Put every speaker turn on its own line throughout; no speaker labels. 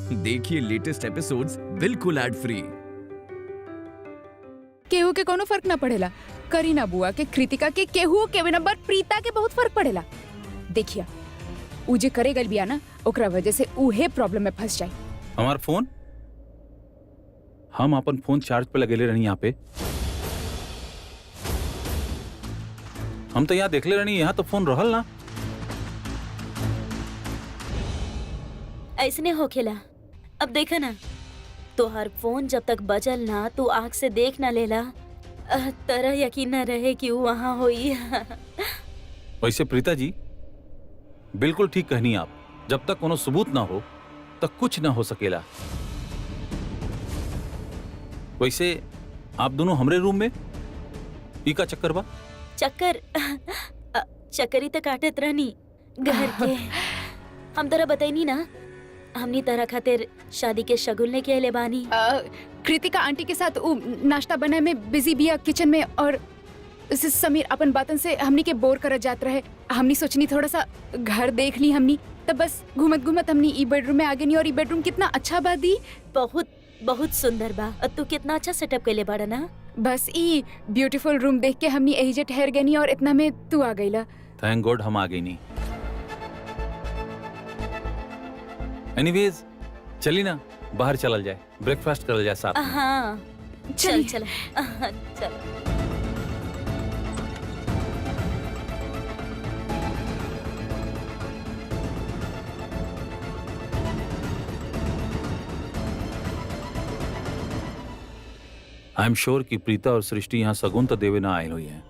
देखिए latest episodes बिल्कुल ad free.
केहू के कोनो फर्क ना पड़ेला। करीना बुआ के, कृतिका के, केहू के नंबर प्रीता के बहुत फर्क पड़ेला। देखिया उ जे करे गल बिया ना, ओकरा वजह से उहे प्रॉब्लम में फंस जाई।
हमार फोन, हम अपन फोन चार्ज पे लगेले रहनी यहाँ पे। हम तो यहाँ देखले रहनी, यहाँ तो फोन रहल ना।
ऐसने होखेला। अब देखा ना, तोहार फोन जब तक बजल ना तू आँख से देख ना लेला, तरह यकीन न रहे कि वो वहाँ होई।
वैसे प्रीता जी बिल्कुल ठीक कहनी आप। जब तक कोनो सबूत ना हो तब कुछ ना हो सकेला। वैसे आप दोनों हमरे रूम में ई का चक्कर बा?
चक्करी तो काटत रहनी घर के। हम तरह बताई ना, हमनी तरह खातिर शादी के शगुन लेके आइले बानी।
कृतिका आंटी के साथ उ नाश्ता बनाए में बिजी बिया किचन में, और समीर अपन बातन से हमनी के बोर करत जात रहे। हमनी सोचनी थोड़ा सा घर देख ली हमनी, तब बस घूमत घूमत हमनी ई बेडरूम में आ गई। और ई बेडरूम कितना अच्छा बा दी,
बहुत बहुत सुंदर बा। तू कितना अच्छा सेटअप कैले बाड़ा ना।
बस ई ब्यूटीफुल रूम देख के हमनी एही जे ठहर गनी, और इतना में तू आ गईला।
थैंक गॉड हम आ गई नहीं। एनीवेज चली ना, बाहर चलल जाए, ब्रेकफास्ट करल जाए साथ में।
हाँ चल चल चल।
आई एम श्योर कि प्रीता और सृष्टि यहाँ सगुन तो देवे ना आयल हुई है,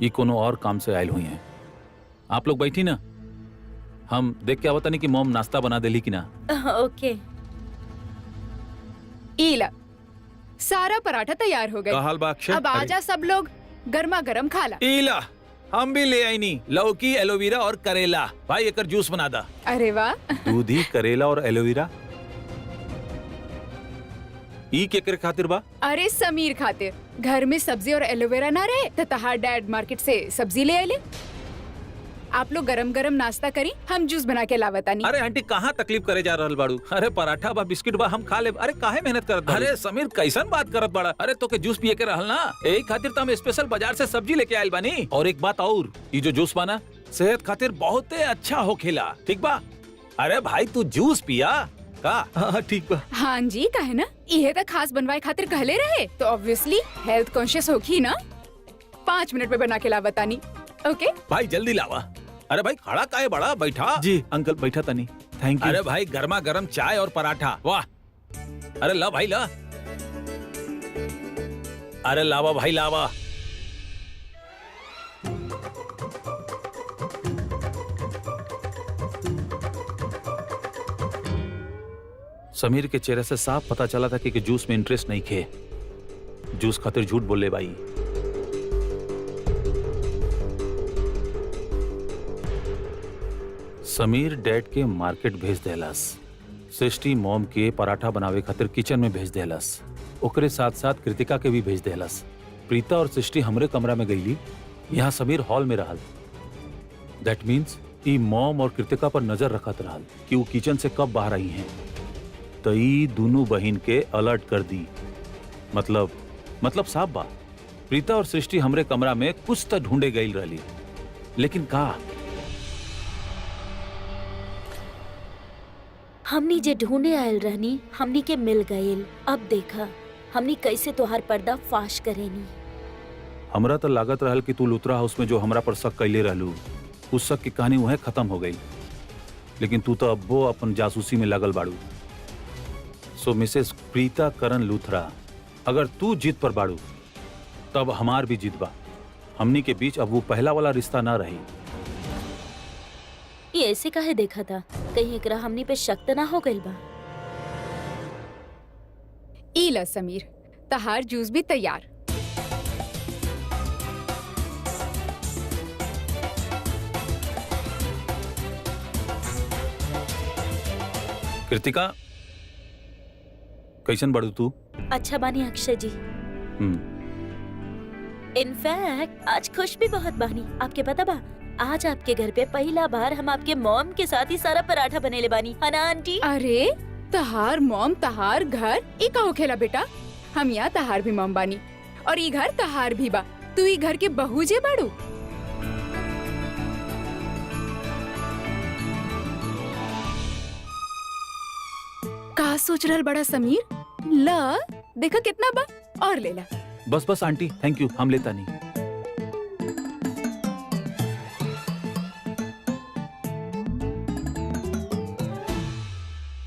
ये कोनो और काम से आयल हुई हैं। आप लोग बैठी ना, हम देख के आवता नहीं कि मॉम नाश्ता बना देली कि ना।
ओके।
ईला सारा पराठा तैयार हो गए।
का हाल बा अक्षय?
अब आजा सब लोग, गर्मा गर्म खाला।
ईला हम भी ले आई नी, लौकी, एलोवेरा और करेला। भाई एकर जूस बना दा।
अरे वाह।
दूधी, करेला और एलोवेरा ई केकर खातिर बा?
अरे समीर खातिर। घर में सब्जी और एलोवेरा ना रहे तो तहार डैड मार्केट से सब्जी ले आले। आप लोग गरम गरम नाश्ता करी, हम जूस बना के लावतानी।
अरे आंटी कहाँ तकलीफ करे जा रहल बाड़ू? अरे पराठा बा, बिस्किट बा, हम खा ले। अरे काहे मेहनत करत बाड़ू? अरे समीर कैसन बात करत बाड़ा? अरे तो के जूस पिए के रहल ना, यही खातिर तो हम स्पेशल बाजार से सब्जी लेके आयल बानी। और एक बात और, ये जो जूस बाना सेहत खातिर बहुत अच्छा होखेला, ठीक बा? अरे भाई तू जूस पिया का? हाँ ठीक बा।
हाँ जी, काहे ना, इहे तो खास बनवाए खातिर कहले रहे, तो ऑब्वियसली हेल्थ कॉन्शियस होगी ना। 5 मिनट में बना के लावतानी। ओके
भाई जल्दी लावा। अरे भाई खड़ा काहे बड़ा, बैठा। जी अंकल बैठा तनी। Thank you. अरे भाई गर्मा गर्म चाय और पराठा, वाह। अरे ला भाई ला। अरे लावा भाई लावा। समीर के चेहरे से साफ पता चला था कि जूस में इंटरेस्ट नहीं खे। जूस खातिर झूठ बोले भाई। समीर डैड के मार्केट भेज देलस, सृष्टि मॉम के पराठा बनावे खातिर किचन में भेज देलस, ओकरे साथ साथ कृतिका के भी भेज देलस। प्रीता और सृष्टि हमरे कमरा में गईली, यहाँ समीर हॉल में रहल। दैट मीन्स ई मॉम और कृतिका पर नजर रखत रहल कि वो किचन से कब बाहर आई हैं। तो ई दोनों बहन के अलर्ट कर दी। मतलब साफ बा, प्रीता और सृष्टि हमरे कमरा में कुछ तो ढूंढे गई रहली, लेकिन का?
हमनी जे ढूंढे आयल रहनी, हमनी के मिल गईल। अब देखा हमनी कैसे तोहार पर्दा फाश करेनी।
हमरा तो लागत रहल कि तू लुतरा हाउस में जो हमरा पर शक कैले रहलू, उस शक की कहानी वहीं खत्म हो गई, लेकिन तू तो अब्बो अपन जासूसी में लगल बाड़ू। सो मिसेस प्रीता करण लुथरा, अगर तू जीत पर बाड़ू तब हमार भी जीत बा। हमनी के बीच अब वो पहला वाला रिश्ता ना रही।
ये ऐसे काहे देखा था? कहीं एकरा हमनी पे शक त ना हो गइल बा?
ईला समीर, तहार जूस भी तैयार।
कृतिका कैसन बाड़ू तू?
अच्छा बानी अक्षय जी। इनफैक्ट आज खुश भी बहुत बानी। आपके पता बा, आज आपके घर पे पहला बार हम आपके मॉम के साथ ही सारा पराठा बनेले बानी, है ना आंटी?
अरे तहार मॉम तहार घर ई का होखेला बेटा? हम यहाँ तहार भी मॉम बानी और ई घर तहार भी बा। तू ई घर के बहू जे बाड़ू। का सोच रहल बड़ा समीर? ला देखा कितना बा और ले ला।
बस बस आंटी, थैंक यू, हम लेता नहीं।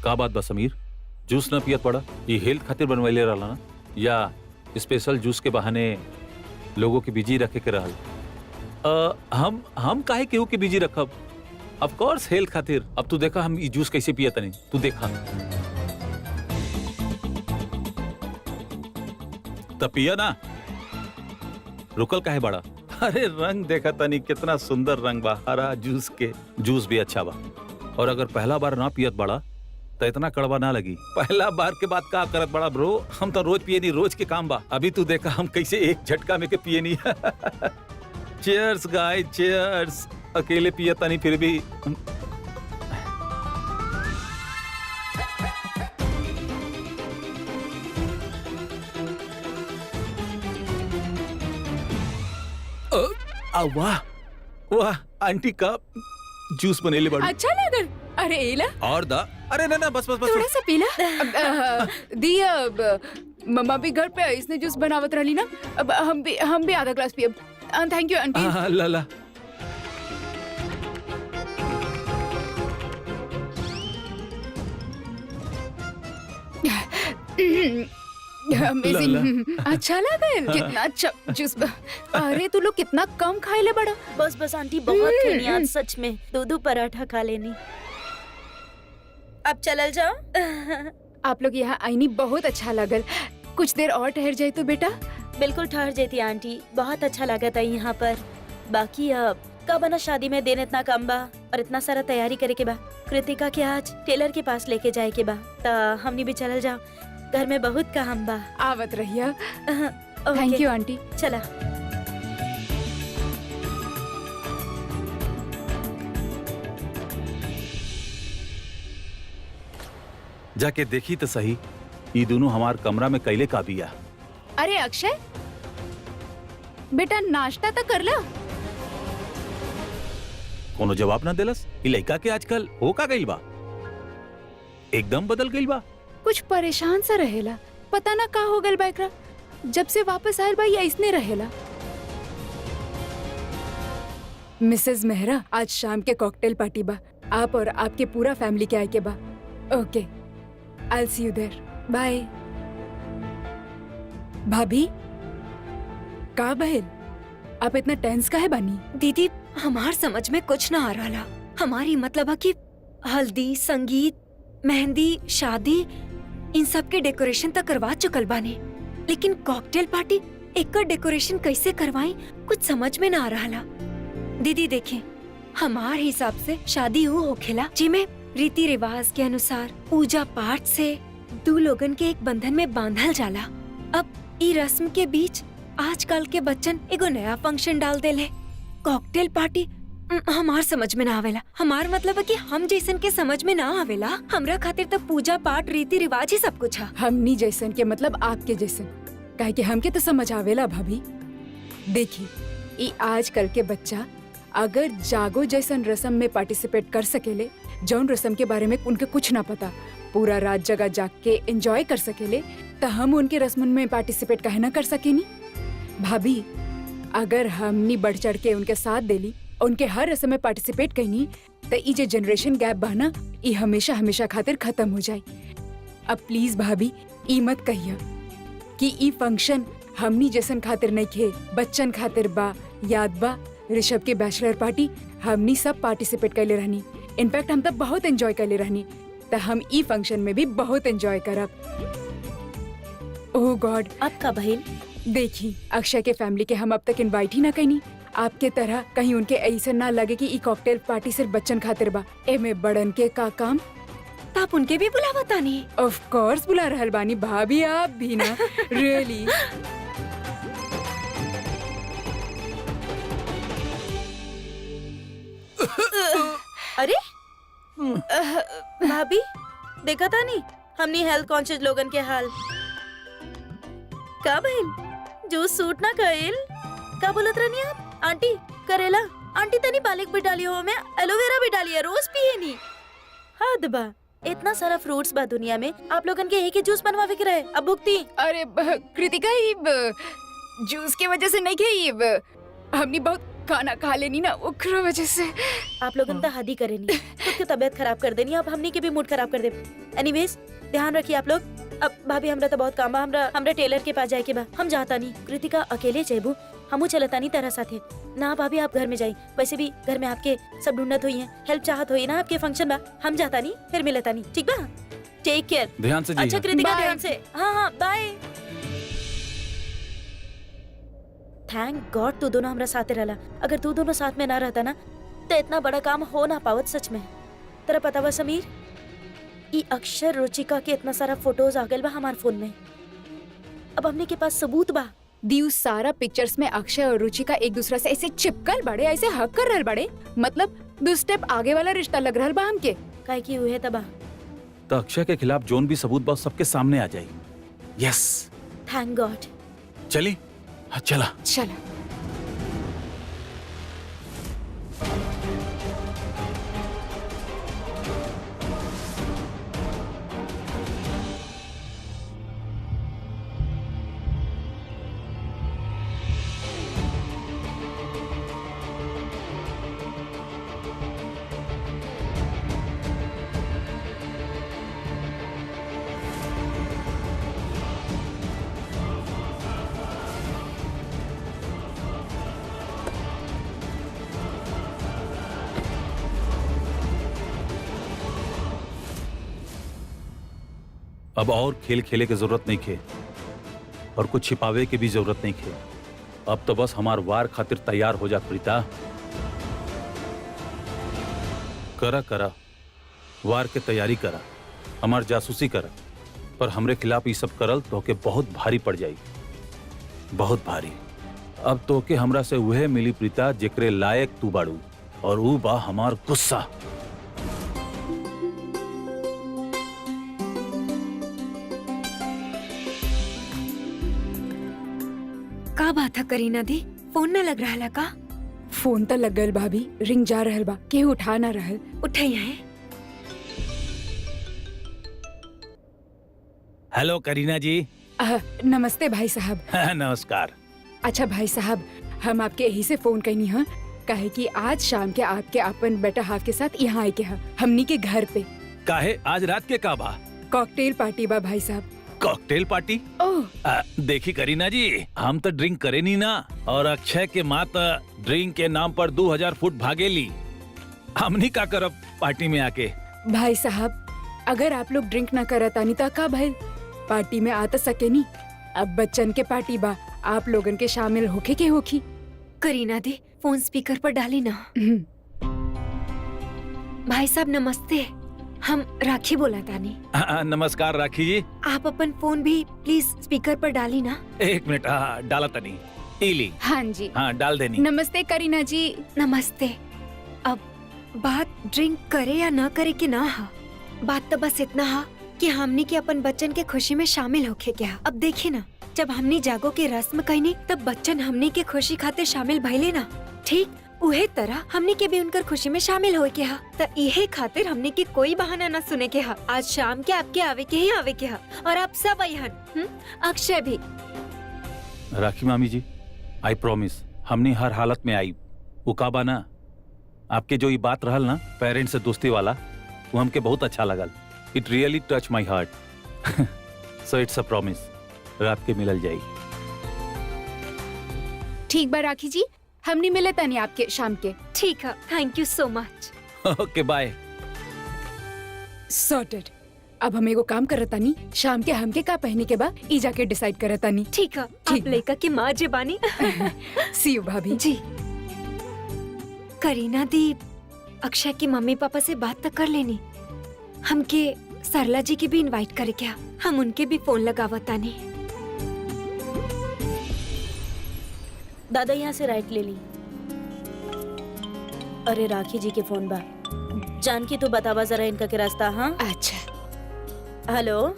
का बात बा समीर, जूस न पियत पड़ा? ये हेल्थ खातिर बनवाइले रहला ना, या स्पेशल जूस के बहाने लोगों के बिजी रखे के रहल? हम काहे केहू के बिजी रखब? ऑफ कोर्स हेल्थ खातिर। अब तू देखा हम ये जूस कैसे पियत नहीं, तू देखा। तब पिया ना, रुकल काहे बड़ा? अरे रंग देखा तनी कितना सुंदर रंग बा हरा जूस के। जूस भी अच्छा बा, और अगर पहला बार ना पियत बड़ा तो इतना कड़वा ना लगी। पहला बार के बाद का करत बड़ा ब्रो? हम तो रोज पिए नहीं, रोज के काम बा। अभी तू देखा हम कैसे एक झटका में के पिए नहीं। Cheers guys, cheers. अकेले पियता नहीं फिर भी। वाह वाह, आंटी का जूस बनेले बड़ा
अच्छा लगल। अरे एला
और दा। अरे ना ना, बस बस बस
थोड़ा सा पीला। दी मम्मा भी घर पे इसने जूस बनावत रहली ना, अब हम भी आधा ग्लास पियब। Thank you aunty.
ला ला।
अमेजिंग, अच्छा लगल। कितना अच्छा जूस। अरे तू लोग कितना कम खाइले बड़ा।
बस बस आंटी, बहुत खेनी आज सच में। दो पराठा खा लेनी। अब चलल जाओ।
आप लोग यहाँ आईनी बहुत अच्छा लगल। कुछ देर और ठहर जाए तो बेटा।
बिल्कुल ठहर जाती आंटी, बहुत अच्छा लगा था यहाँ पर। बाकी अब कब बना शादी में दिन इतना कम बा और इतना सारा तैयारी करे के बा। कृतिका के आज टेलर के पास लेके जाए के बा, ता हमनी भी चलल जाओ। घर में बहुत काम बा।
आवत रहिया।
ओके,
थैंक यू आंटी।
चला।
जाके देखी तो सही, ये दोनों हमार कमरा में कैले का बिया।
अरे अक्षय बेटा, नाश्ता तो कर ला।
कोनो जवाब ना देलस। ई लड़का के आजकल हो का गइल बा, एकदम बदल गइल बा।
कुछ परेशान सा रहेला, पता ना का हो गल बा एकरा। जब से वापस आयल बा ये इसने रहेला। मिसेस मेहरा, आज शाम के कॉकटेल पार्टी बा। आप और आपके पूरा फैमिली के आए के बा। Okay, I will see you there. Bye. भाभी का बहन, आप इतना टेंस काहे बानी?
दीदी, हमार समझ में कुछ ना आ रहा। हमारी मतलब है कि हल्दी, संगीत, मेहंदी, शादी, इन सब के डेकोरेशन तक करवा चुकल बानी, लेकिन कॉकटेल पार्टी एक डेकोरेशन कैसे करवाई कुछ समझ में ना आ रहा। दीदी देखें, हमार हिसाब से शादी वो होखेला जिमे रीति रिवाज के अनुसार पूजा पाठ से दो लोगन के एक बंधन में बांधल जाला। अब ई रस्म के बीच आजकल के बच्चन एगो नया फंक्शन डाल देले, कॉकटेल पार्टी। हमार समझ में ना आवेला। हमार मतलब है कि हम जैसन के समझ में ना आवेला। हमरा खातिर तो पूजा पाठ रीति रिवाज ही सब कुछ है।
हमनी जैसन के मतलब आपके जैसन, काहे कि हमके तो समझ आवेला भाभी। देखी, ई आजकल के बच्चा अगर जागो जैसन रस्म में पार्टिसिपेट कर सकेले, जौन रस्म के बारे में उनके कुछ ना पता, पूरा रात जगह जाग के एंजॉय कर सकेले, तो हम उनके रस्म में पार्टिसिपेट काहे ना कर सकेनी? भाभी, अगर हमनी बढ़ चढ़ के उनके साथ देली, उनके हर रस्म में पार्टिसिपेट कईनी, तो ई जे जनरेशन गैप बा ना, ई हमेशा हमेशा खातिर खत्म हो जाए। अब प्लीज भाभी, ई मत कहिया कि ई फंक्शन हमनी जैसन खातिर नहीं खे, बच्चन खातिर बा। याद बा ऋषभ के बैचलर पार्टी हमनी सब पार्टिसिपेट कैले रहनी। इनफैक्ट हम तब बहुत एंजॉय कैले रहनी, तो हम ई फंक्शन में भी बहुत एंजॉय करब। ओह गॉड,
अब का बहिन?
देखी, अक्षय के फैमिली के हम अब तक इनवाइट ही ना कईनी। आपके तरह कहीं उनके ऐसा ना लगे कि ई कॉकटेल पार्टी सिर्फ बच्चन खातिर बा। एमे बड़न के का काम।
आप उनके भी बुलावा तानी?
ऑफ कोर्स बुला रहल बानी भाभी, आप भी ना। रियली
अरे भाभी, देखा था नहीं? हमनी हेल्थ कॉन्शियस लोगन के हाल का भइल? जूस सूट ना कइल का बोलत रहनी आप? आंटी करेला आंटी तनी पालक भी डाली हो, में एलोवेरा भी डाली है, रोज पिए नी। हद बा, इतना सारा फ्रूट्स बा दुनिया में, आप लोगन के एक ही जूस बनवावे के रहे। अब भुगती।
अरे कृतिका ही जूस के वजह से नहीं खाई, हमने बहुत खाना खा लेनी ना, ओकरा वजह से।
आप लोगन तो हद ही करे नी, खुद की तबीयत खराब कर देनी, अब हमनी के भी मूड खराब कर दे। एनीवेज ध्यान रखिए आप लोग। अब भाभी हमरा तो बहुत काम बा, हमरा टेलर के पास जाए के बा, हम जाता नहीं। कृतिका अकेले जेबू, हमू चलता नहीं तरह साथे ना। भाभी आप घर में जाई, वैसे भी घर में आपके सब ढूंढत हुई हैं, हेल्प चाहत हुई ना, आपके फंक्शन बा। हम जाता नहीं, फिर मिलता नहीं, ठीक बा? Take care.
ध्यान से
अच्छा
जाइए।
कृतिका
Bye.
ध्यान से। हाँ हाँ बाय। थैंक गॉड तू दोनों हमरा साथे रहला। अगर तू दोनों साथ में ना रहता ना तो इतना बड़ा काम हो ना पावत सच में। तेरा पता बा समीर, ई अक्षर रुचिका के इतना सारा फोटोज आ गइल बा हमार फोन में। अब हमने के पास सबूत बा।
दियो सारा पिक्चर्स में अक्षय और रुचिका एक दूसरा से ऐसे चिपकल बड़े, ऐसे हक कर रहल बड़े, मतलब 2 स्टेप आगे वाला रिश्ता लग रहल बा हमके।
काहे की हुए तबा।
तो अक्षय के खिलाफ जोन भी सबूत बा सबके सामने आ जाए। Yes
thank God.
चली। हाँ, चला।
चलो।
अब और खेल खेले की जरूरत नहीं खे और कुछ छिपावे की भी जरूरत नहीं खे। अब तो बस हमार वार खातिर तैयार हो जा प्रीता। करा करा वार के तैयारी करा, हमार जासूसी करा, पर हमरे खिलाफ ये सब करल तो के बहुत भारी पड़ जाई, बहुत भारी। अब तो के हमरा से वह मिली प्रीता जेकरे लायक तू बाड़ू, और वो बा हमार गुस्सा।
का बात है करीना दी? फोन न लग रहा का?
फोन तो लग गल भाभी, रिंग जा रहल बा, केहू उठा ना रहल।
उठाई है।
हेलो करीना जी।
नमस्ते भाई साहब।
नमस्कार।
अच्छा भाई साहब, हम आपके यही से फोन करनी है, काहे कि आज शाम के आपके अपन बेटा हाफ के साथ यहाँ आए के हैं, हमनी के घर पे।
काहे आज रात के का बा?
कॉकटेल पार्टी बा भाई साहब।
Cocktail party?
ओह
देखी करीना जी, हम तो ड्रिंक करे नहीं ना, और अक्षय के माँ तो ड्रिंक के नाम पर 2000 फुट भागेली। हमनी का करब पार्टी में आके?
भाई साहब, अगर आप लोग ड्रिंक न करतानी तो का भाई पार्टी में आ तो सके नी। अब बच्चन के पार्टी बा, आप लोगन के शामिल होके के होखी।
करीना दी फोन स्पीकर पर डाली ना। भाई साहब नमस्ते, हम राखी बोला तानी।
नमस्कार राखी जी।
आप अपन फोन भी प्लीज स्पीकर पर डाली ना।
1 मिनट, डाला तनी। इली।
हाँ जी।
हाँ डाल देनी।
नमस्ते करीना जी।
नमस्ते। अब बात ड्रिंक करे या ना करे के ना हा, बात तो बस इतना हा कि हमनी के अपन बच्चन के खुशी में शामिल होके क्या। अब देखी ना, जब हमनी जागो के रस्म कईनी तब बच्चन हमनी के खुशी खातिर शामिल भइले ना, ठीक उहे तरह हमनी के भी उनकर खुशी में शामिल होए के हा। त इहे खातिर हमनी के कोई बहाना ना सुने के हा। आज शाम के आपके आवे के ही आवे के हा, और आप सब आइहन, अक्षय भी।
राखी मामी जी, आई प्रॉमिस हमनी हर हालत में आई। वो का बा ना, आपके जो ये बात रहल ना पेरेंट्स से दोस्ती वाला, वो हमके बहुत अच्छा लगल। It really touch my heart. So it's a promise, रात के मिलल जाई।
ठीक बा राखी जी, हमनी मिले तानी आपके शाम के।
ठीक है, thank you so much.
Okay bye.
Sorted. अब हम एगो काम करतानी, शाम के हमके का पहने के बा ई जाके डिसाइड करतानी।
ठीक है,
ठीक
आप लड़का के माँ जे बानी।
सी यू भाभी
जी। करीना दी अक्षय के मम्मी पापा से बात तक कर लेनी, हमके सरला जी के भी इनवाइट करे क्या, हम उनके भी फोन लगावतानी।
दादा यहाँ से राइट ले ली। अरे राखी जी के फोन बा, जानकी तू बतावा जरा इनका के रास्ता। हाँ
अच्छा
हेलो,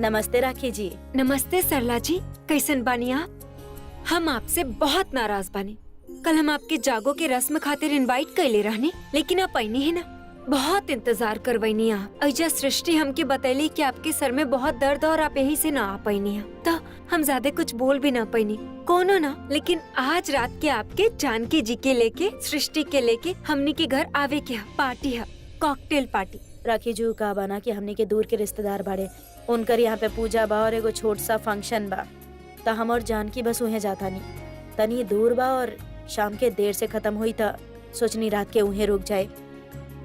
नमस्ते राखी जी।
नमस्ते सरला जी, कैसन बानी आप? हम आपसे बहुत नाराज बानी। कल हम आपके जागो के रस्म खातिर इनवाइट कैले रहनी, लेकिन आप आईनी है ना। बहुत इंतजार करवैनी आप। अजा सृष्टि हमके बतैली कि आपके सर में बहुत दर्द और आप यही से ना आ पैनी है, तो हम ज्यादा कुछ बोल भी ना पैनी कोनो ना। लेकिन आज रात के आपके जानकी जी के लेके, सृष्टि के लेके हमनी के घर आवे के पार्टी है, कॉकटेल पार्टी।
राखी जी का बना कि हमने के दूर के रिश्तेदार बाड़े, उनकर यहाँ पे पूजा बा और एगो छोट सा फंक्शन बा, तो हम और जानकी बस उहे जाता नहीं। तनी दूर बा और शाम के देर से खत्म हुई था, सोचनी रात के उहे रुक जाए।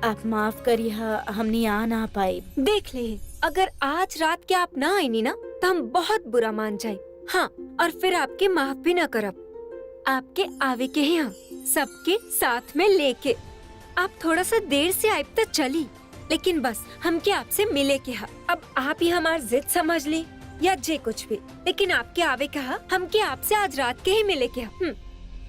आप माफ करिए, हमनी आ ना पाई।
देख ले, अगर आज रात के आप ना आईनी ना तो हम बहुत बुरा मान जाए। हाँ, और फिर आपके माफ भी ना करब। आपके आवे के हैं हम सबके साथ में लेके। आप थोड़ा सा देर से आए तो चली, लेकिन बस हमके आपसे मिले के हा। अब आप ही हमार जिद समझ ली या जे कुछ भी, लेकिन आपके आवे कहा हमके आपसे आज रात के ही मिले के हा।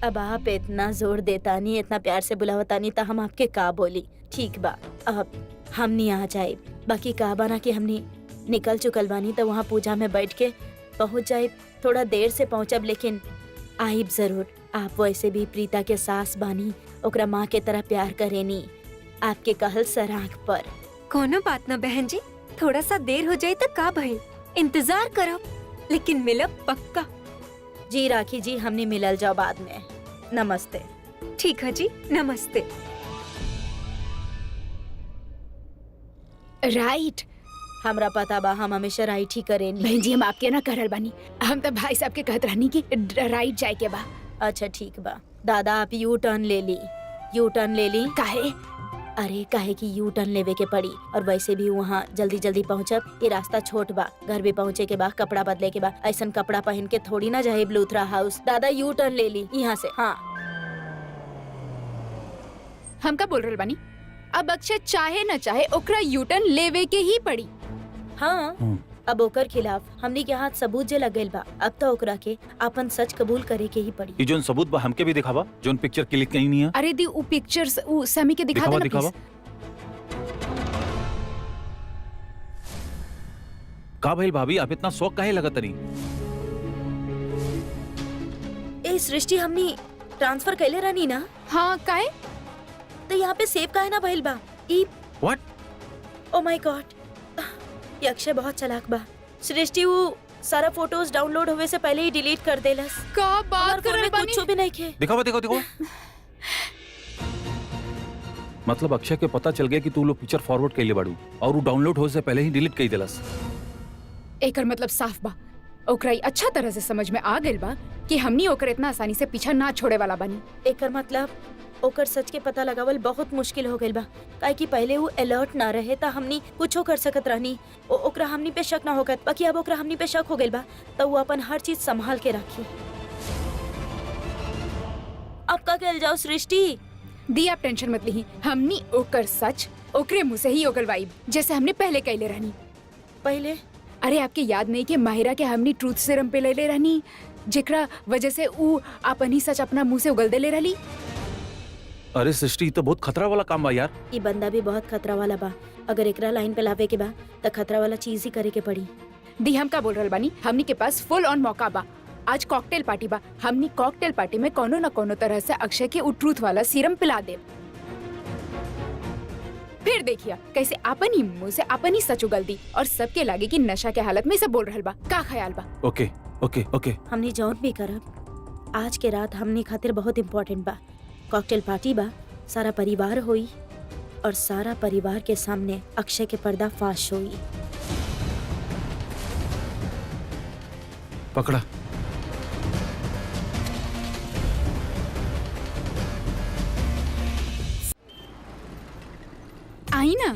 अब आप इतना जोर देता नहीं, इतना प्यार से बुलावता नहीं, तो हम आपके का बोली। ठीक बा, अब हमनी आ जाए। बाकी का बना कि हमनी निकल चुकल बानी, तो वहाँ पूजा में बैठ के पहुँच जाए। थोड़ा देर से पहुँचब, लेकिन आइब जरूर। आप वैसे भी प्रीता के सास बानी, ओकरा माँ के तरह प्यार करेनी। आपके कहल सर आँख पर।
कोनो बात ना बहन जी, थोड़ा सा देर हो जाए तो का भइल, इंतजार करब, लेकिन मिलब पक्का।
जी राखी जी, हमने मिलल जाओ बाद में। नमस्ते।
ठीक है जी, नमस्ते।
राइट,
हमरा पता बा, हम हमेशा राइट ही करेनी।
बहन जी हम आपके ना करल बानी, हम तो भाई साहब के कहत रहनी कि राइट जाए के बा।
अच्छा ठीक बा। दादा आप यू टर्न ले ली, यू टर्न ले ली।
काहे?
अरे काहे कि यू टर्न लेवे के पड़ी, और वैसे भी वहाँ जल्दी जल्दी पहुँचब। ये रास्ता छोट बा, घर भी पहुँचे के बा, कपड़ा बदले के बा। ऐसा कपड़ा पहन के थोड़ी ना जाए ब्लूथरा हाउस। दादा यू टर्न ले ली यहाँ से। हाँ,
हम का बोल रहल बानी? अब अक्षय चाहे न चाहे ओकरा यू टर्न लेवे के ही पड़ी।
हाँ, अब ओकर खिलाफ हमनी के हाथ सबूत जे लग गइल बा, अब तो ओकरा के अपन सच कबूल करे के ही पड़ी।
ये जोन सबूत बा हमके भी दिखावा, जोन पिक्चर क्लिक कहीं नहीं है।
अरे दी उ पिक्चर्स उ समी के दिखा देना
दिखावा।
प्लीज।
का भाई भाभी, आप इतना शौक काहे लगत नहीं?
ए सृष्टि, हमनी ट्रांसफर कैले रहनी ना,
हाँ काहे?
तो यहाँ पे सेव काहे ना भइल बा? ई
व्हाट?
ओ माय गॉड, ये अक्षय बहुत चालाक बा। सृष्टि वो सारा फोटोज डाउनलोड होवे से पहले ही डिलीट कर देलस।
का बात
हमार फोन
करल
में
बानी?
कुछ भी नहीं खे।
दिखावा दिखावा दिखावा। मतलब अक्षय के पता चल गया कि तू लोग पिक्चर फॉरवर्ड कैले बाड़ू और वो डाउनलोड होने से पहले ही डिलीट कर देलस।
एकर मतलब साफ बा, ओकरा ई अच्छा तरह से समझ में आ गइल बा कि हमनी ओकर इतना आसानी से पीछा ना छोड़े वाला बानी।
एकर मतलब ओकर सच के पता लगावल बहुत मुश्किल हो गइल बा, काहे कि पहले वो अलर्ट ना रहे ता हमनी कुछो कर सकत रहनी। ओकरा हमनी पे शक ना होगत, बाकी अब ओकरा हमनी पे शक हो गइल बा, तो वो अपन हर चीज संभाल के रखी। अब का कल जाओ सृष्टि?
दी आप टेंशन मत लीही, हमनी ओकर सच ओकरे मुंह से ही उगलवाई, जैसे हमने पहले कैले रहनी।
पहले?
अरे आपके याद नहीं कि माहिरा के हमनी ट्रूथ सीरम पे ले रहनी, जेकरा वजह से ऊ अपन ही सच अपना मुंह से उगल दे ले रही।
अरे सृष्टि, तो बहुत खतरा वाला काम बा यार।
ये बंदा भी बहुत खतरा वाला बा, अगर एकरा लाइन पे लावे के बा तो खतरा वाला चीज ही करे के पड़ी।
दी हम का बोल रहल बानी, हमनी के पास फुल ऑन मौका बा। आज कॉकटेल पार्टी बा, हमनी कॉकटेल पार्टी में कोनो न कोनो तरह से अक्षय के उ ट्रूथ वाला सीरम पिला दे। फिर देखिए कैसे अपन ही मुंह से अपन ही सच उगल दी और सबके लागे कि नशा के हालत में सब बोल रहल बा। का ख्याल बा?
ओके ओके ओके।
हमनी जौन भी करब, आज के रात हमनी खातिर बहुत इम्पोर्टेंट बा। कॉकटेल पार्टी बा, सारा परिवार होई और सारा परिवार के सामने अक्षय के पर्दा फाश होई।
पकड़ा।
आई ना।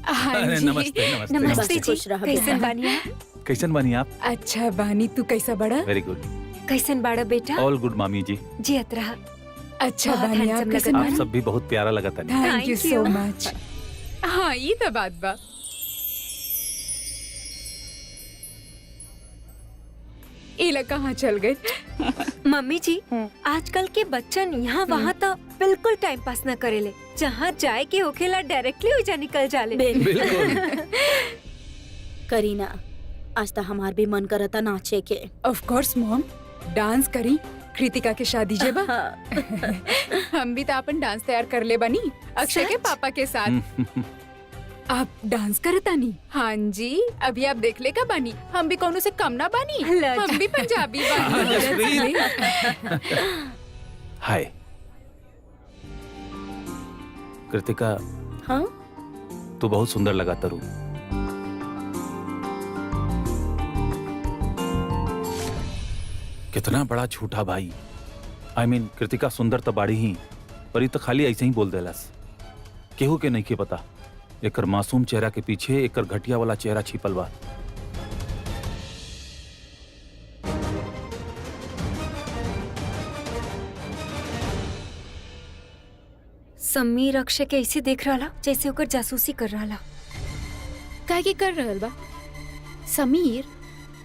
हाँ
अरे
जी।
नमस्ते नमस्ते।
नमस्ते जी,
खुश रहो
कैसन
बेटा।
बानी आप?
कैसन बनी आप?
अच्छा बानी, तू कैसा बड़ा?
Very good.
कैसन बाड़ा बेटा?
ऑल गुड मामी जी।
जी अतरा।
अच्छा
बहुत
बानी, आप
handsome
कैसन
लगत
आप
बानी?
सब भी बहुत प्यारा लगा था।
Thank you
Thank
so
you.
मच। हाँ ये तो बात बा। इला कहाँ चल गए?
मम्मी जी, आजकल के बच्चन यहाँ वहाँ तो बिल्कुल टाइम पास न करेले। जहाँ जाए के होखेला डायरेक्टली हो जा निकल जाले।
बिल्कुल।
करीना, आज तो हमार भी मन करता नाचे के।
ऑफ कोर्स मॉम, डांस करी कृतिका के शादी जेबा। हम भी तो अपन डांस तैयार कर ले बनी अक्षय के
सच?
पापा के साथ। आप डांस करता नहीं? हाँ जी, अभी आप देख ले का बानी, हम भी कौनों से कम ना बानी, हम भी पंजाबी बानी।
हाय कृतिका,
हाँ,
तू बहुत सुंदर लगा तरु। कितना बड़ा झूठा भाई। I mean, कृतिका सुंदर तो बाड़ी ही, पर ये तो खाली ऐसे ही बोल देलस। केहू के नहीं के पता एकर मासूम चेहरा के पीछे एकर घटिया वाला चेहरा छिपल बा।
समीर अक्षय के ऐसे देख रहा जैसे ओकर जासूसी कर रहा।
काहे के कर रहल बा? समीर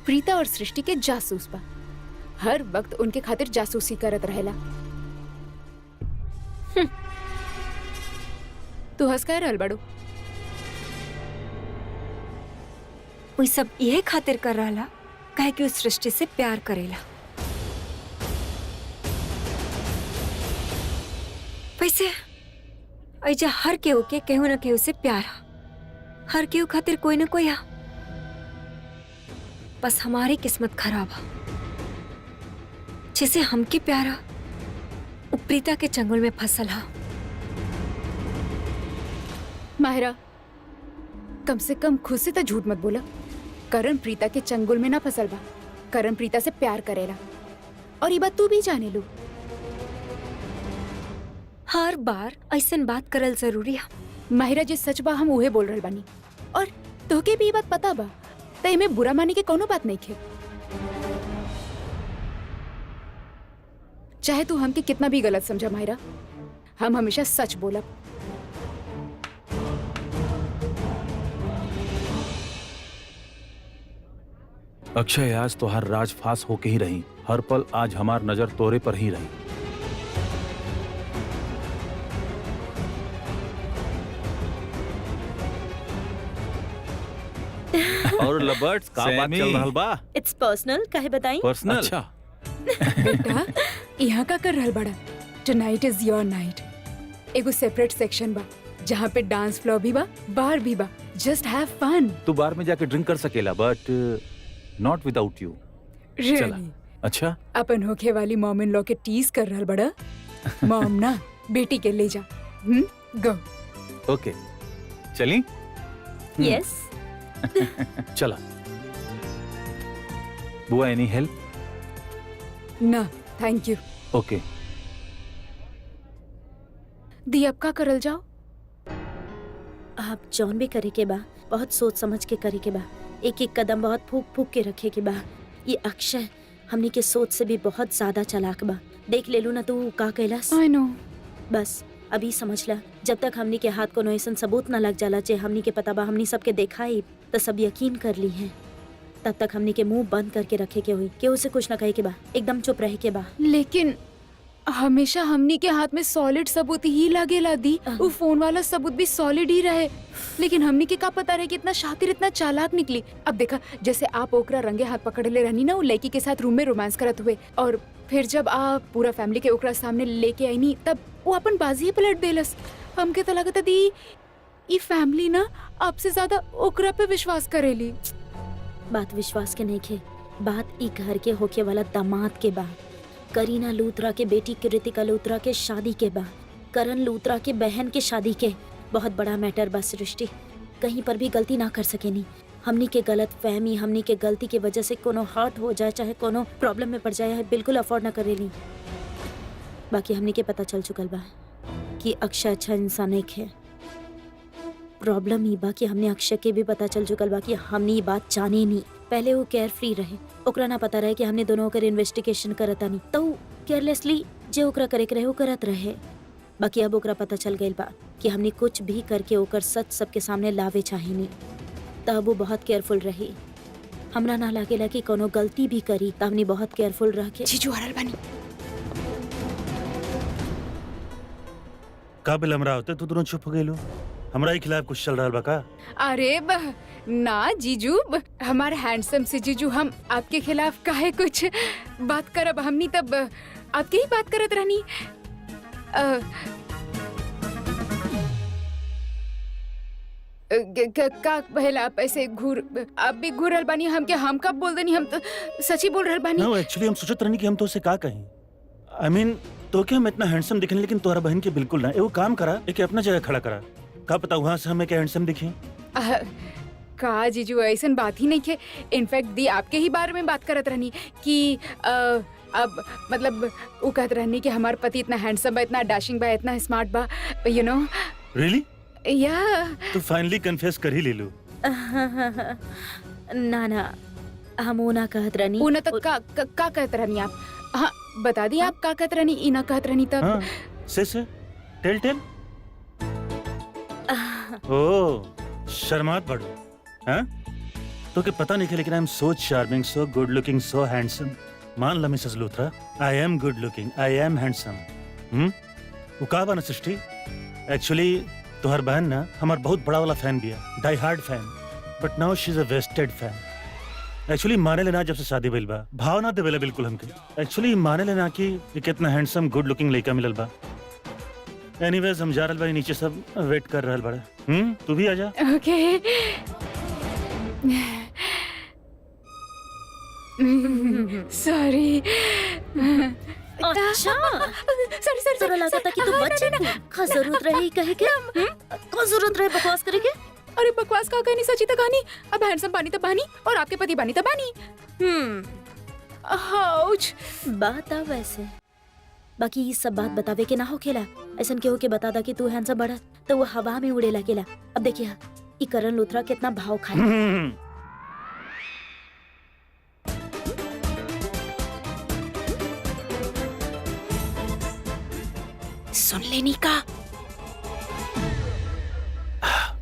प्रीता और सृष्टि के जासूस बा, हर वक्त उनके खातिर जासूसी करत रहेला। तू हंस कह रहल बड़ो?
वो सब यह खातिर कर रहा काहे कि उस सृष्टि से प्यार करेला। वैसे ऐजा हर केहू के केहू न केहू से प्यार हा, हर केहू खातिर कोई न कोई हा। बस हमारी किस्मत खराब हा। जैसे हमके प्यारा वो प्रीता के चंगुल में फसल हा।
माहिरा, कम से कम खुद से तो झूठ मत बोला। करण प्रीता के चंगुल में ना फसल बा, करण प्रीता से प्यार करेला, और ये बात तू भी जाने लो।
हर बार ऐसन बात करल जरूरी है।
माहिरा, जे सच बा हम उहे बोल रहल बानी, और तोहके भी ये बात पता बा, तो एमे बुरा माने के कोनो बात नहीं खे। चाहे तू हमके कितना भी गलत समझा माहिरा, हम हमेशा सच बोलब।
अक्षय, आज तो हर राज फास होके ही रही। हर पल आज हमार नजर तोरे पर ही रही। और लबर्ट्स का बात चल रहल बा?
इट्स पर्सनल, काहे बताई?
पर्सनल? अच्छा।
बेटा, यहाँ का कर रहल बड़ा? Tonight is your night. एगो सेपरेट सेक्शन बा जहाँ पे डांस फ्लोर भी बा, बार भी बा। जस्ट हैव फन।
तू बार में जाके ड्रिंक कर सकेला, बट नॉट विदाउट यू।
रियली?
अच्छा,
अपन होखे वाली मॉम इन लॉ के टीज कर रहल बड़ा? मॉम ना बेटी के ले जा। गो।
ओके, चली?
यस।
चला। बुआ, एनी हेल्प?
ना थैंक यू।
ओके।
दी अब का करल जाओ?
आप जौन भी करे के बा बहुत सोच समझ के करे के बा। एक एक कदम बहुत फूक फूक के रखे के बा। ये अक्षय हमनी के सोच से भी बहुत ज्यादा चालाक बा। देख ले लू ना तू का कैलास।
I know.
बस अभी समझ ला, जब तक हमनी के हाथ को ऐसा सबूत न लग जाला जे हमनी के पता बा हमनी सबके देखा ही तो सब यकीन कर ली है, तब तक हमनी के मुंह बंद करके रखे के हुई। केहू से कुछ न कहे के बा, एकदम चुप रहे के बा।
लेकिन हमेशा हमनी के हाथ में सॉलिड सबूत ही लगेला दी। वो फोन वाला सबूत भी सॉलिड ही रहे, लेकिन हमनी के का पता रहे कि इतना शातिर इतना चालाक निकली। अब देखा, जैसे आप ओकरा रंगे हाथ पकड़ ले रहनी ना वो लड़की के साथ रूम में रोमांस करत हुए, और फिर जब आप पूरा फैमिली के ओकरा सामने लेके आई नी तब वो अपन बाजी ही पलट देलस। हमके तो लगता दी ये फैमिली ना आपसे ज्यादा ओकरा पे विश्वास करेली।
बात विश्वास के नहीं खे, बात ई घर के होके वाला दामाद के बा। करीना लूथरा के बेटी कृतिका लूथरा के शादी के बा, करण लूथरा के बहन के शादी के। बहुत बड़ा मैटर बा सृष्टि, कहीं पर भी गलती ना कर सके नी। हमनी के गलत फहमी, हमनी के गलती के वजह से कोनो हर्ट हो जाए, चाहे कोनो प्रॉब्लम में पड़ जाए, बिल्कुल अफोर्ड ना करेली। बाकी हमनी के पता चल चुकल बा कि अक्षय अच्छा इंसान एक है। प्रॉब्लम ही बा कि हमने अक्षय के भी पता चल चुकल बा कि हमने ये बात जाने नहीं। पहले वो केयर फ्री रहे, ओकरा ना पता रहे कि हमने दोनों ओकर इन्वेस्टिगेशन करता नहीं, तो केयरलेसली जे ओकरा करे के रहे वो करत रहे। बाकी अब ओकरा पता चल गइल बा कि हमने कुछ भी करके ओकर सच सबके सामने लावे चाहे नहीं, तब वो बहुत केयरफुल रही। हमरा ना लागेला कि कोनो गलती भी करी तब हमने बहुत केयरफुल रह के।
जीजू हरल बनी।
का बिल हमरा होते तू दोनों चुप हो गए लो? हमरा ही खिलाफ कुछ चल रहा बा का?
अरे ना जीजू, हमारे हैंडसम से जीजू, हम आपके खिलाफ काहे कुछ बात करब, हमनी तब आपके ही बात करत रहनी। का पहला आप ऐसे आप भी घूर बानी हमके, हम कब बोल देनी, हम तो सच्ची बोल रहल बानी।
नो एक्चुअली हम सोचत रहनी कि हम तो उसे का कहें। आई मीन तो क्या हम इतना हैंडसम दिखने, लेकिन तुम्हारा बहन के बिल्कुल ना। एगो काम करा, एक अपना जगह खड़ा करा, का पता वहाँ से हमें क्या हैंडसम दिखे।
का जीजू ऐसन बात ही नहीं के, इनफैक्ट दी आपके ही बारे में बात करत रहनी कि अब मतलब वो कहत रहनी कि हमार पति इतना हैंडसम बा, इतना डैशिंग बा, इतना स्मार्ट बा, यू नो।
रियली?
या
तो फाइनली कन्फेस कर ही ले लो।
ना ना, हम वो ना कहत रहनी।
ऊना तक का कहत रहनी आप? हाँ बता दी आप का कहत रहनी, इना कहत रहनी तब।
हाँ, से टेल। ओह शर्मात बड़ो, हाँ? तो क्या पता नहीं कि लेकिन I am so charming, so good looking, so handsome. मान ला Mrs Luthra, I am good looking, I am handsome. वो का बना सृष्टि, एक्चुअली तुहार बहन ना हमार बहुत बड़ा वाला फैन भी है, die hard fan, but now she is a wasted fan. Actually माने लेना जब से शादी भइल बा, भाव ना देवेला बिल्कुल हमके। एक्चुअली माने लेना कि ये कितना हैंडसम गुड लुकिंग लड़का मिलल बा। एनीवेज हम जा रहल बा, नीचे सब वेट कर रहल बड़ा। तू भी आजा।
ओके। सॉरी।
अच्छा,
सॉरी
तोरा लगा था कि तू बच्चे का जरूरत रही कहे के? कौन जरूरत रहे बकवास करे के?
अरे बकवास का कहानी, सच्ची तो कहानी। अब हैंडसम बानी तो बानी और आपके पति बानी तो बानी। हाउच
बात आ वैसे, बाकी ये सब बात बतावे के ना हो खेला। ऐसा के हो के बता दा कि तू हैंडसम बड़ा तो वो हवा में उड़ेला केला। अब देखिए ई करण लूथरा कितना भाव खाए।
सुन लेनी का।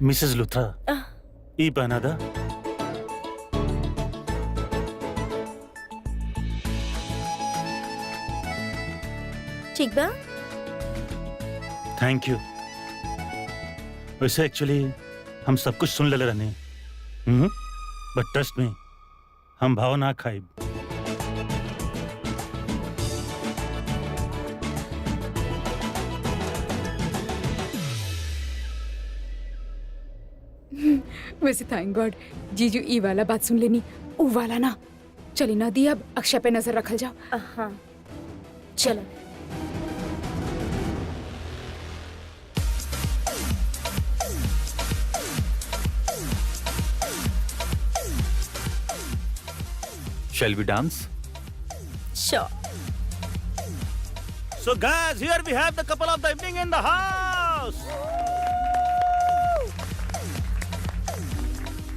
मिसेस लूथरा, ई पहना दा।
ठीक बा?
Thank you. वैसे एक्चुअली हम सब कुछ सुन ले रहने, बट ट्रस्ट मी, हम भाव ना खाई।
वैसे थैंक गॉड जीजू ई वाला बात सुन लेनी, ऊ वाला ना। चली ना दी, अब अक्षय पे नजर रखल जाओ।
हाँ चलो।
Shall we dance?
Sure.
So guys, here we have the couple of the evening in the house.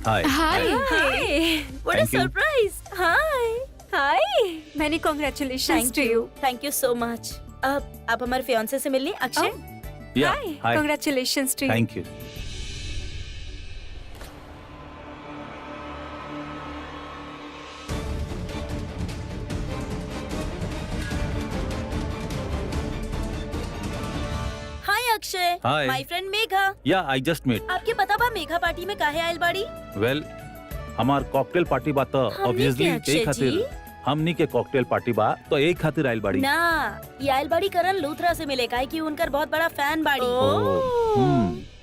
Hi.
Hi.
What a
Thank you.
surprise. Hi.
Hi, मैंने congratulations to you.
Thank you so much. अब आप हमारे fiance से मिलनी Akshay.
Yeah.
Hi,
Hi.
Congratulations to you.
Thank you.
Hi Akshay.
Hi.
My friend Megha.
Yeah, I just met.
आपके पता बा मेघा party में काहे आयल बाड़ी?
Well, हमार कॉकटेल पार्टी बा तो
हमनी
ऑब्वियसली
के
एक
अक्षय
खातिर
जी?
हमनी के कॉकटेल पार्टी बा तो एक खातिर आइल बाड़ी।
ना, ये आयल बाड़ी करण लूथरा से मिले काहे कि उनकर बहुत बड़ा फैन बाड़ी।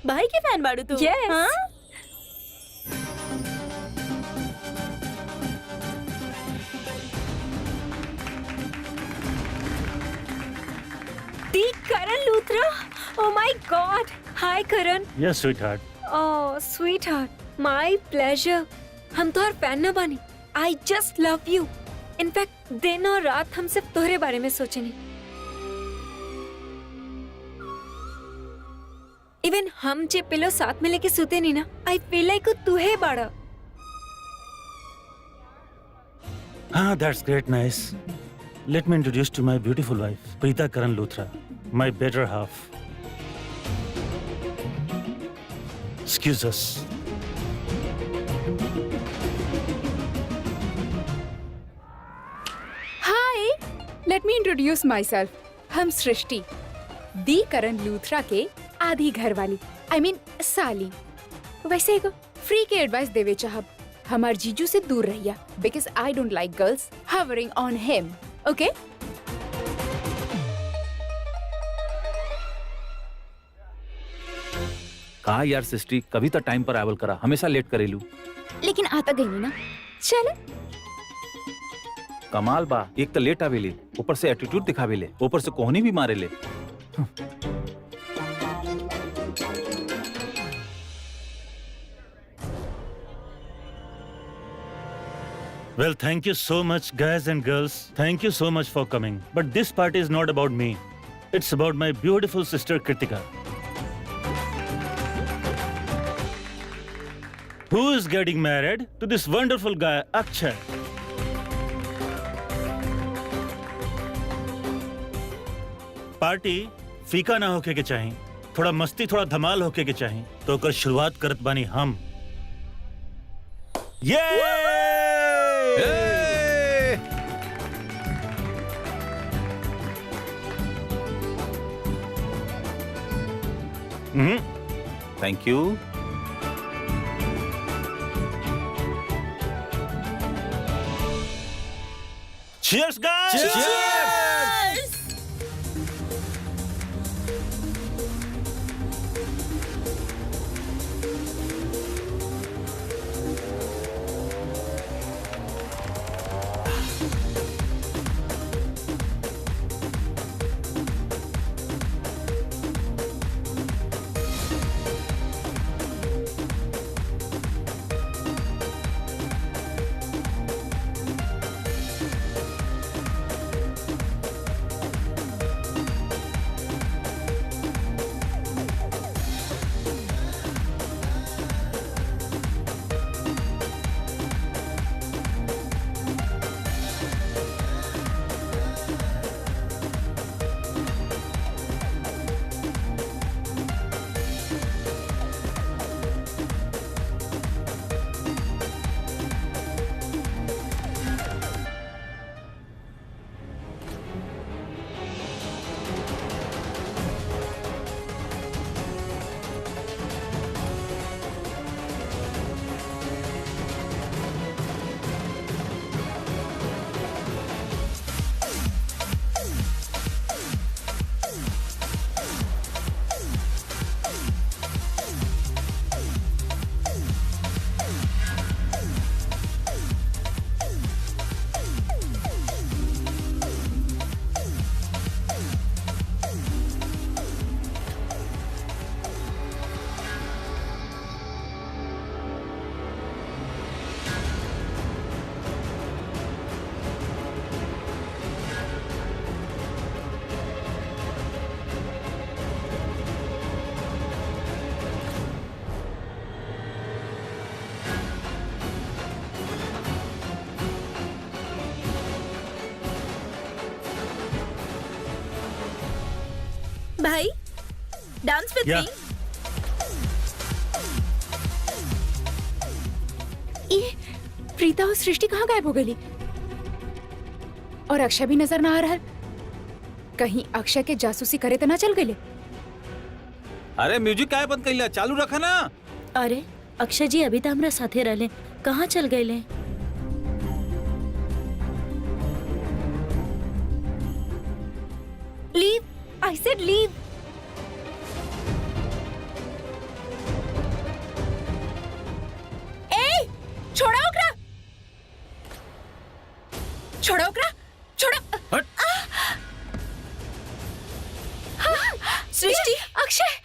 भाई के फैन बाड़ू तू?
Yes.
हाँ?
दी Karan Luthra, oh my God. Hi Karan.
Yes, sweetheart.
Oh sweet heart, my pleasure. हम तो हर फैन न बानी। I just love you. In fact दिन और रात हम सिर्फ तोहरे बारे में सोचनी। इवन हम जे पिलो साथ में लेके सुते नहीं ना, आई फील लाइक तू है बाड़ा।
Ah, that's great, nice. Let me introduce to my beautiful wife, Preeta Karan Luthra, my better half. Excuse us.
Hi, let me introduce my self. हम सृष्टि, दी करण लूथरा के आधी घर वाली। आई मीन साली। वैसे एगो फ्री के एडवाइस देवे चाहब, हमार जीजू से दूर रहिया because I don't like girls hovering on him. Okay
कहा यार सृष्टि, कभी तो टाइम पर आवेल करा, हमेशा लेट करेलू।
लेकिन आता गई ना। चल
कमाल बा, एक तो लेट आवेले, ऊपर से एटीट्यूड दिखावेले, ऊपर से कोहनी भी मारेले।
Well, thank you so much, guys and girls. Thank you so much for coming. But this party is not about me. It's about my beautiful sister Kritika. Who is getting married to this wonderful guy, Akshay. Party फीका ना होके के चाहिए, थोड़ा मस्ती थोड़ा धमाल होके के चाहिए, तो कर शुरुआत करत बानी हम।
Thank you.
Cheers, guys!
भाई डांस विद
Yeah.
मी।
ये प्रीता और सृष्टि कहाँ गायब हो गई? और अक्षय भी नजर ना आ रहा। कहीं अक्षय के जासूसी करे तो ना चल गए?
अरे म्यूजिक काय बंद कइला, चालू रखा ना।
अरे अक्षय जी अभी तो हमरा साथे रहले, कहाँ चल गए?
Leave, I said leave.
ए, छोड़ा ओकरा, छोड़ा ओकरा, छोड़ा।
हट।
सृष्टि, अक्षय।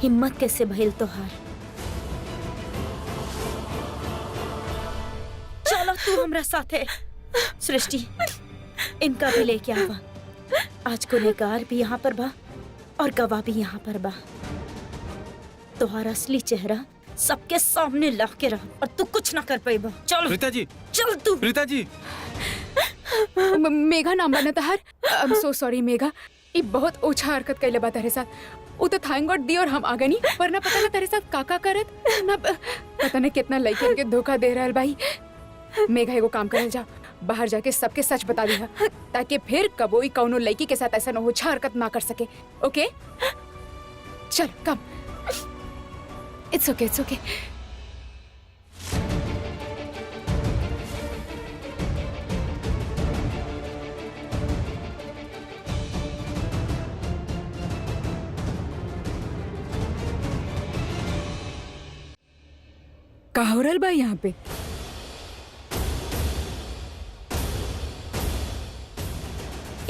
हिम्मत कैसे भइल तोहार? चलो तू हमरा साथे। सृष्टि, इनका भी लेके आवा। आज गुनहगार भी यहाँ पर बा और गवाह भी यहाँ पर बा। तोहार असली चेहरा सबके सामने ला के रहा और तू कुछ ना कर पाई बा। चल
प्रीता जी,
चल तू।
प्रीता जी।
मेघा नाम बना तहार। आई एम सो सॉरी मेघा, ये बहुत ओछा हरकत कैले बा तारे साथ। वो तो थैंक गॉड दी और हम आ गए नहीं, वरना पता ना तेरे साथ काका करत ना, पता नहीं कितना लड़के के धोखा दे रहा भाई। मेघा एगो काम करल जा, बाहर जाके सबके सच बता दिया, ताकि फिर कबोई कौनो लड़की के साथ ऐसा न हो, छा हरकत ना कर सके। ओके चल कम। इट्स ओके इट्स ओके। का हो रहल बा यहाँ पे?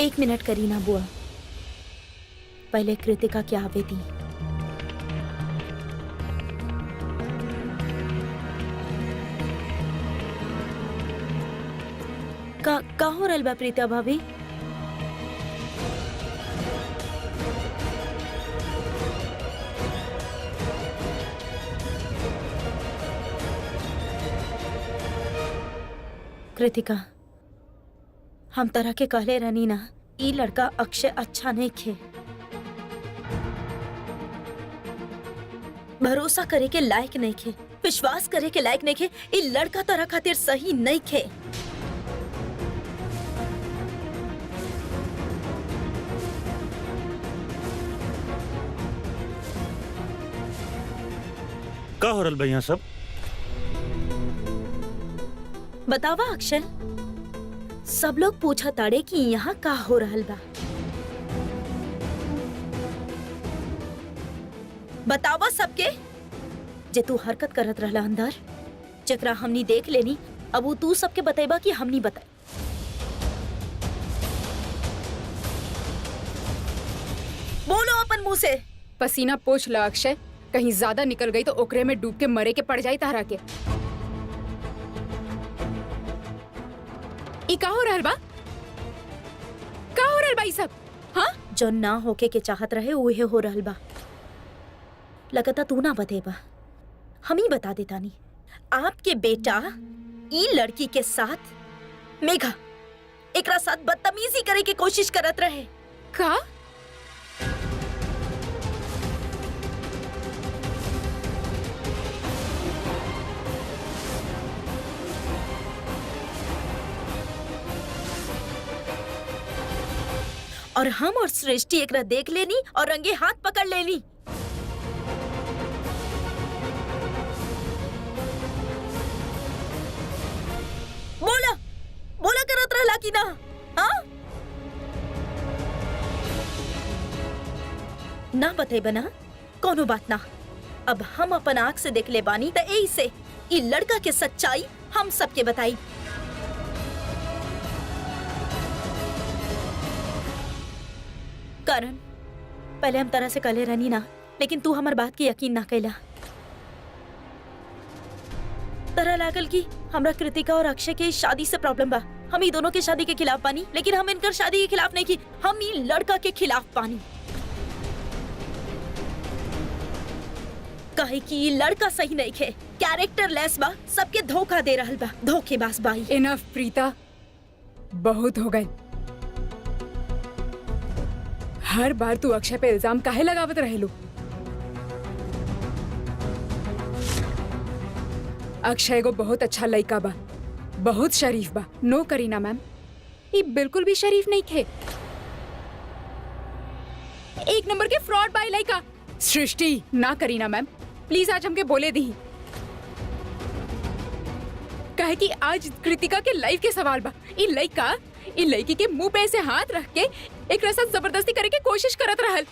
एक मिनट करीना बुआ, पहले कृतिका क्या आवे दी। का हो रहल बा प्रीता भाभी? कृतिका, हम तरह के कहले रहनी ना, ई लड़का अक्षय अच्छा नहीं खे, भरोसा करे के लायक नहीं खे, विश्वास करे के लायक नहीं खे। ई लड़का तरह खातिर सही नहीं खे।
का हो रहल बा यहाँ सब?
बतावा अक्षय, सब लोग पूछा ताड़े कि यहाँ का हो रहल बा। बतावा सबके, जे तू हरकत करत रहला अंदर, जकरा हमनी देख लेनी, अब वो तू सबके बतेबा कि हमनी बताए। बोलो अपन मुंह से।
पसीना पोछ ला अक्षय, कहीं ज्यादा निकल गई तो ओकरे में डूब के मरे के पड़ जाई तारा के। ई का हो रहल बा? का हो रहल बा ई सब? हाँ
जो ना होके के चाहत रहे उहे हो रहल बा। लगता तू ना बतेबा, हम ही बता देता नी। आपके बेटा ई लड़की के साथ, मेघा, एकरा साथ बदतमीजी करे के कोशिश करत रहे।
का?
और हम और सृष्टि एकरा देख लेनी और रंगे हाथ पकड़ लेनी। बोला बोला करत रहला कि ना? हाँ ना बतेबा ना, कोनो बात ना। अब हम अपन आँख से देख ले बानी, त एही से ई लड़का के सच्चाई हम सबके बताई। कारण पहले हम तरह से कहले रहनी ना, लेकिन तू हमार बात की यकीन ना कैला। तरह लागल कि हमरा कृतिका और अक्षय के शादी से प्रॉब्लम बा। हम ही दोनों के शादी के खिलाफ बानी, लेकिन हम इनकर शादी के खिलाफ नहीं की, हम ही लड़का के खिलाफ बानी। कहे कि ये लड़का सही नहीं खे, कैरेक्टर लेस बा, सबके धोखा दे रहल बा, धोखेबाज बाई।
इनफ प्रीता, बहुत हो गए। हर बार तू अक्षय पे इल्जाम काहे लगावत रहेलू? अक्षय को बहुत अच्छा लड़का बा, बहुत शरीफ बा। नो करीना मैम, ये बिल्कुल भी शरीफ नहीं थे। एक नंबर के फ्रॉड बाई लड़का। सृष्टि, ना करीना मैम, प्लीज आज हमके बोले दी। कहे कि आज कृतिका के लाइफ के सवाल बा। ई लड़का ई लड़की के मुंह पे ऐसे हाथ रख के एक साथ जबरदस्ती करे के कोशिश करत रहल।